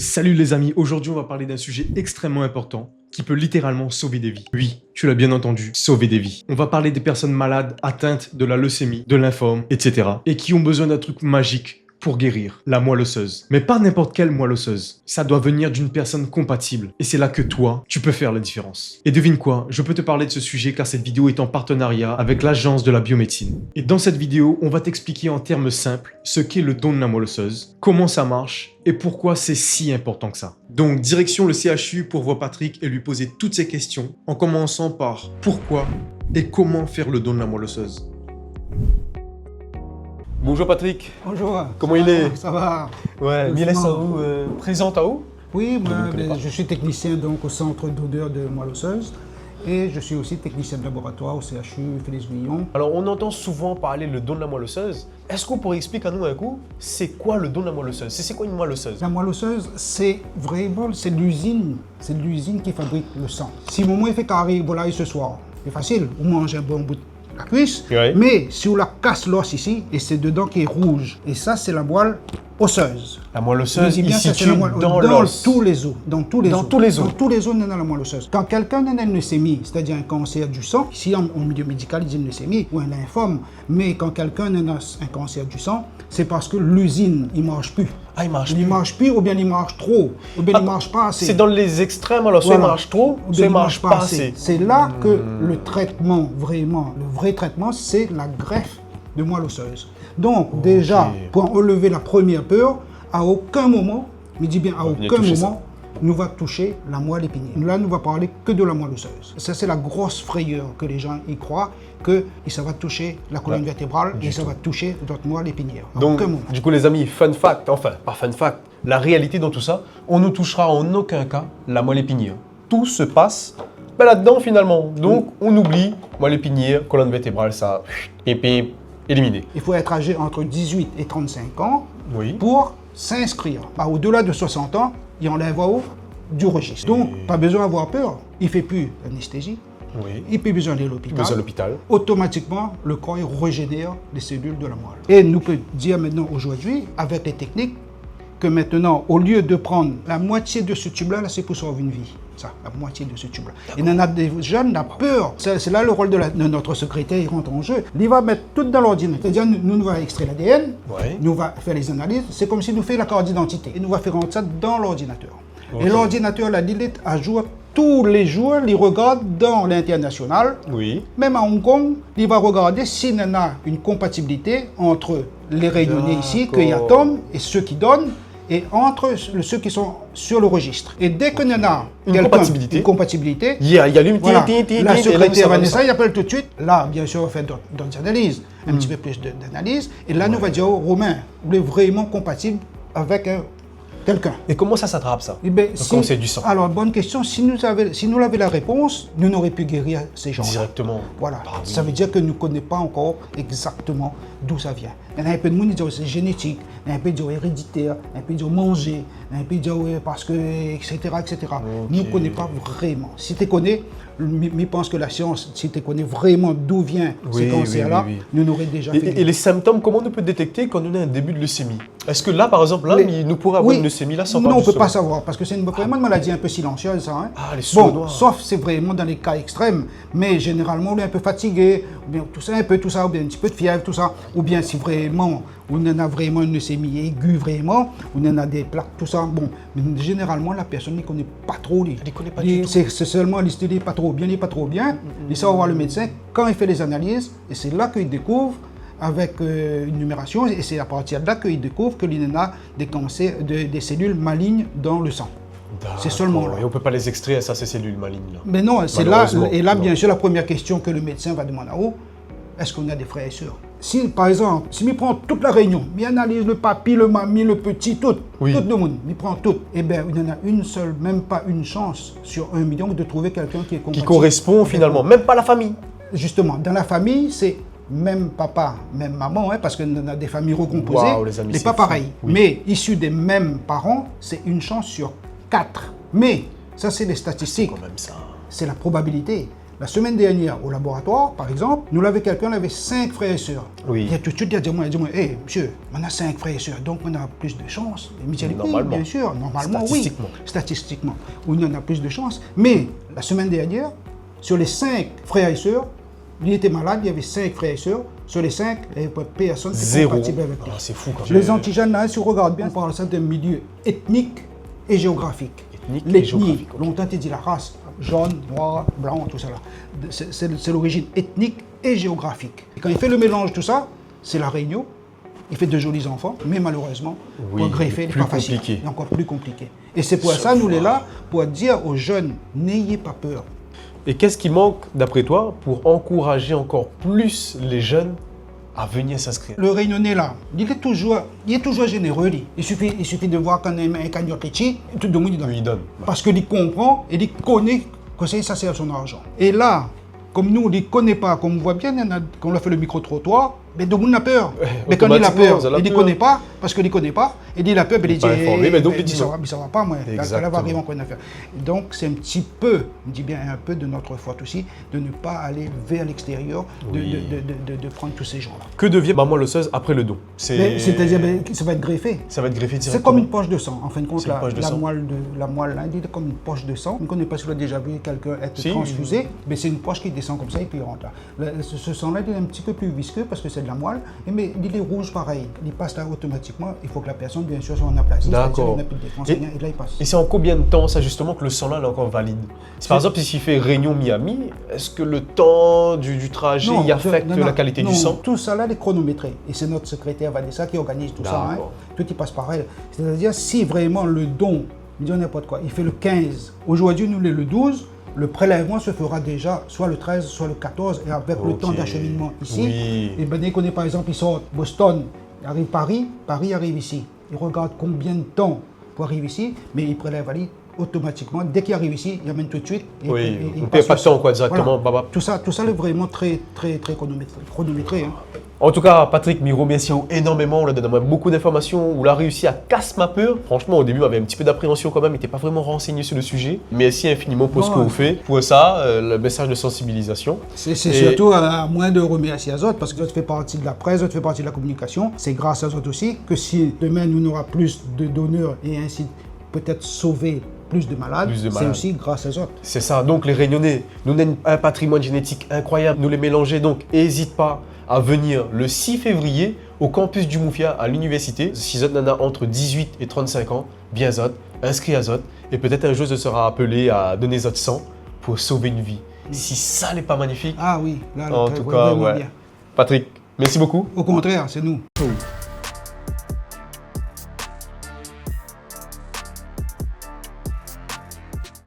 Salut les amis, aujourd'hui on va parler d'un sujet extrêmement important qui peut littéralement sauver des vies. Oui, tu l'as bien entendu, sauver des vies. On va parler des personnes malades atteintes de la leucémie, de lymphome, etc. et qui ont besoin d'un truc magique pour guérir, la moelle osseuse. Mais pas n'importe quelle moelle osseuse. Ça doit venir d'une personne compatible. Et c'est là que toi, tu peux faire la différence. Et devine quoi, je peux te parler de ce sujet car cette vidéo est en partenariat avec l'Agence de la biomédecine. Et dans cette vidéo, on va t'expliquer en termes simples ce qu'est le don de la moelle osseuse, comment ça marche et pourquoi c'est si important que ça. Donc direction le CHU pour voir Patrick et lui poser toutes ces questions, en commençant par pourquoi et comment faire le don de la moelle osseuse. Bonjour Patrick. Bonjour. Comment il est? Ça va. Ouais, Miles Aou, présente à où? Oui, moi, je suis technicien donc, au centre d'odeur de moelle osseuse et je suis aussi technicien de laboratoire au CHU Félix-Guyon. Alors on entend souvent parler le don de la moelle osseuse. Est-ce qu'on pourrait expliquer à nous un coup, c'est quoi le don de la moelle osseuse? C'est quoi une moelle osseuse? La moelle osseuse, c'est vraiment l'usine qui fabrique le sang. Si mon il fait carré, voilà, ce soir, c'est facile, on mange un bon bout de la cuisse, Ouais. mais si on la casse l'os ici, et c'est dedans qui est rouge, et ça c'est la moelle osseuse. La moelle osseuse, Bien, il ça, situe dans dans l'os. tous les os. Dans tous les os. Dans tous les os. Dans tous les os, on a la moelle osseuse. Quand quelqu'un a une leucémie, c'est-à-dire un cancer du sang, ici en milieu médical, ils disent une leucémie ou un lymphome, mais quand quelqu'un a un cancer du sang, c'est parce que l'usine, il ne marche plus. Ah, il marche Il plus. ne marche plus, ou bien il marche trop, ou bien il ne marche pas assez. C'est dans les extrêmes, alors soit Voilà. il marche trop, Ou soit bien il marche pas assez. C'est là que le traitement, vraiment, le vrai traitement, c'est la greffe de moelle osseuse. Donc, déjà, pour enlever la première peur, à aucun moment, je dis bien à aucun toucher moment, nous va toucher la moelle épinière. Là, nous va parler que de la moelle osseuse. Ça, c'est la grosse frayeur que les gens y croient, que ça va toucher la colonne vertébrale et ça va toucher notre moelle épinière. À Donc, aucun moment. du coup les amis, fun fact, enfin, pas fun fact, la réalité dans tout ça, on ne touchera en aucun cas la moelle épinière. Tout se passe là-dedans finalement. Donc, on oublie moelle épinière, colonne vertébrale, ça, et éliminé. Il faut être âgé entre 18 et 35 ans Oui. pour s'inscrire. Au-delà de 60 ans, il enlève du registre. Donc, pas besoin d'avoir peur. Il ne fait plus d'anesthésie. Oui. Il n'a plus besoin d'aller à l'hôpital. Besoin à l'hôpital. Automatiquement, le corps il régénère les cellules de la moelle. Et nous peut dire maintenant, aujourd'hui, avec les techniques, que maintenant, au lieu de prendre la moitié de ce tube-là, c'est pour sauver une vie. Ça, la moitié de ce tube-là. Et il y en a des jeunes qui ont peur. C'est là le rôle de notre secrétaire, il rentre en jeu. Il va mettre tout dans l'ordinateur. C'est-à-dire, nous va extraire l'ADN, Ouais. nous va faire les analyses. C'est comme si nous fait la carte d'identité. Et nous va faire rentrer ça dans l'ordinateur. Et l'ordinateur, la dilette à jour tous les jours, il regarde dans l'international. Oui. Même à Hong Kong, il va regarder s'il y en a une compatibilité entre les réunionnais ici, qu'il y a Tom, et ceux qui donnent, et entre ceux qui sont sur le registre. Et dès qu'il y en a Une compatibilité. Il y allume, voilà, la secrétaire Vanessa, Vanessa, il appelle tout de suite. Là, bien sûr, on fait d'autres analyses, un petit peu plus d'analyses. Et là, nous va dire au Romain, vous êtes vraiment compatible avec quelqu'un. Et comment ça s'attrape ça? Eh ben, Le cancer du sang. Alors, bonne question. Si nous avions la réponse, nous n'aurions pu guérir ces gens. Directement. Voilà. Parmi- Ça veut dire que nous ne connaissons pas encore exactement d'où ça vient. Il y en a un peu de monde qui dit c'est génétique, il y en a un peu qui dit héréditaire, il y en a un peu qui dit manger, il y en a un peu qui dit parce que, etc. Nous ne connaissons pas vraiment. Si tu connais, je pense que la science, si tu connais vraiment d'où vient Oui, ce cancer-là, oui. nous n'aurions déjà fait. Et les symptômes, comment on peut détecter quand on a un début de leucémie? Est-ce que là, par exemple, là, nous pourrait avoir une leucémie là sans Non, on ne du peut pas sang? savoir, parce que c'est vraiment une maladie un peu silencieuse, ça. Hein. Ah, les Bon, sournois. sauf c'est vraiment dans les cas extrêmes, mais généralement on est un peu fatigué, ou bien tout ça, ou bien un petit peu de fièvre, tout ça, ou bien si vraiment on en a vraiment une leucémie aiguë, vraiment, on en a des plaques, tout ça. Bon, mais généralement la personne ne connaît pas trop. Elle ne connaît pas du tout. C'est seulement l'histoire, il n'est pas trop bien. Et ça, on va voir le médecin quand il fait les analyses, et c'est là qu'il découvre avec une numération, et c'est à partir de là qu'il découvre qu'il y en a des cancers, des cellules malignes dans le sang. C'est seulement là. Et on ne peut pas les extraire, ça, ces cellules malignes là. Mais non, c'est là, Malheureusement, et là, non. bien sûr, la première question que le médecin va demander à vous, est-ce qu'on a des frères et sœurs? Si, par exemple, si il prend toute la réunion, il analyse le papi, le mamie, le petit, tout le monde, il prend tout, eh bien, il y en a une seule, même pas une chance sur 1 million de trouver quelqu'un qui est compatible. Qui correspond finalement, même pas la famille. Justement, dans la famille, c'est même papa, même maman, hein, parce qu'on a des familles recomposées, Waouh, les amis, c'est c'est pas fou. pareil. Oui. Mais issus des mêmes parents, c'est une chance sur 4. Mais, ça c'est les statistiques, Quand même ça. c'est la probabilité. La semaine dernière, au laboratoire, par exemple, nous l'avait quelqu'un, on avait 5 frères et sœurs. Oui. Il a tout de suite dit à moi, hey, monsieur, on a 5 frères et sœurs, donc on a plus de chances. Et Michel dit, oui, Normalement. bien sûr, normalement, Statistiquement. oui. Statistiquement, on en a plus de chances. Mais la semaine dernière, sur les 5 frères et sœurs, il était malade, il y avait 5 frères et sœurs. Sur les 5, il n'y avait pas personne qui était Zéro. compatible avec lui. Ah, c'est fou quand même. Les antigènes, là, si on regarde bien, on parle ça d'un milieu ethnique et géographique. Ethnique et L'ethnie, géographique, ok. longtemps tu dis la race, jaune, noir, blanc, tout ça là. C'est l'origine ethnique et géographique. Et quand il fait le mélange de tout ça, c'est la réunion. Il fait de jolis enfants, mais malheureusement, Oui, pour greffer, il n'est plus pas facile. compliqué. Il est encore plus compliqué. Et c'est pour ça, nous, on est là, pour dire aux jeunes, n'ayez pas peur. Et qu'est-ce qui manque, d'après toi, pour encourager encore plus les jeunes à venir s'inscrire? Le Réunionnais là, il est toujours généreux. Lui. Il suffit de voir quand un cagnotte est petit, tout le monde il donne. Oui, il donne. Parce qu'il comprend et il connaît que ça sert son argent. Et là, comme nous, on ne connaît pas, comme on voit bien, quand on a fait le micro-trottoir, mais tout le monde a peur. Mais quand il a peur, il ne connaît pas, parce qu'il ne connaît pas, et il a peur, il dit, pas informé, mais donc il dit ça non. va pas, moi, là va Exactement. arriver encore une affaire. Donc c'est un petit peu, je dis bien un peu de notre faute aussi, de ne pas aller vers l'extérieur, Oui. de prendre tous ces gens-là. Que devient maman l'osseuse après le don? C'est-à-dire, ça va être greffé. Ça va être greffé C'est directement. comme une poche de sang, en fin de compte, C'est une poche de sang. la moelle là, il est comme une poche de sang. On ne connaît pas si vous avez déjà vu quelqu'un être Si. transfusé, mais c'est une poche qui descend comme ça et puis il rentre là. Ce sang-là, il est un petit peu plus visqueux parce que c'est de la moelle, mais il est rouge pareil. Il passe là automatiquement. Il faut que la personne, bien sûr, soit en aplasie. D'accord. Et là, il passe. Et c'est en combien de temps, ça, justement, que le sang-là est encore valide? Par exemple, s'il fait Réunion-Miami, est-ce que le temps du trajet y affecte la qualité du sang? Tout ça là, est chronométré. Et c'est notre secrétaire Vanessa qui organise tout ça. Hein. D'accord. Tout y passe par elle. C'est-à-dire, si vraiment le don, il dit n'importe quoi, il fait le 15. Aujourd'hui, nous, le 12. Le prélèvement se fera déjà soit le 13, soit le 14, et avec le Ok. temps d'acheminement ici. Oui. Et ben, dès qu'on est, par exemple, il sort Boston, il arrive Paris, Paris arrive ici. Il regarde combien de temps pour arriver ici, mais il prélève à lui automatiquement. Dès qu'il arrive ici, il amène tout de suite. Oui, il on ne passe perd pas de sur temps, ça. quoi, directement. Voilà. Baba. Tout ça est vraiment très chronométré. Hein. En tout cas, Patrick, Miro, merci énormément. On a donné beaucoup d'informations. On a réussi à casser ma peur. Franchement, au début, on avait un petit peu d'appréhension quand même. Il n'était pas vraiment renseigné sur le sujet. Merci infiniment pour ce que vous faites. Pour ça, le message de sensibilisation. C'est surtout à moins de remercier Azote, parce que ça fait partie de la presse, ça fait partie de la communication. C'est grâce à Azote aussi que si demain nous n'aura plus de donneurs et ainsi peut-être sauver plus de malades, c'est aussi grâce à Azote. C'est ça. Donc les Réunionnais, nous avons un patrimoine génétique incroyable. Nous les mélanger. Donc n'hésite pas à venir le 6 février au campus du Moufia à l'université. Si Zot en a entre 18 et 35 ans, viens Zot, inscris à Zot. Et peut-être un jour, je serai appelé à donner Zot sang pour sauver une vie. Si ça n'est pas magnifique. Ah oui, là, En tout cas, ouais. bien. Patrick, merci beaucoup. Au contraire, c'est nous.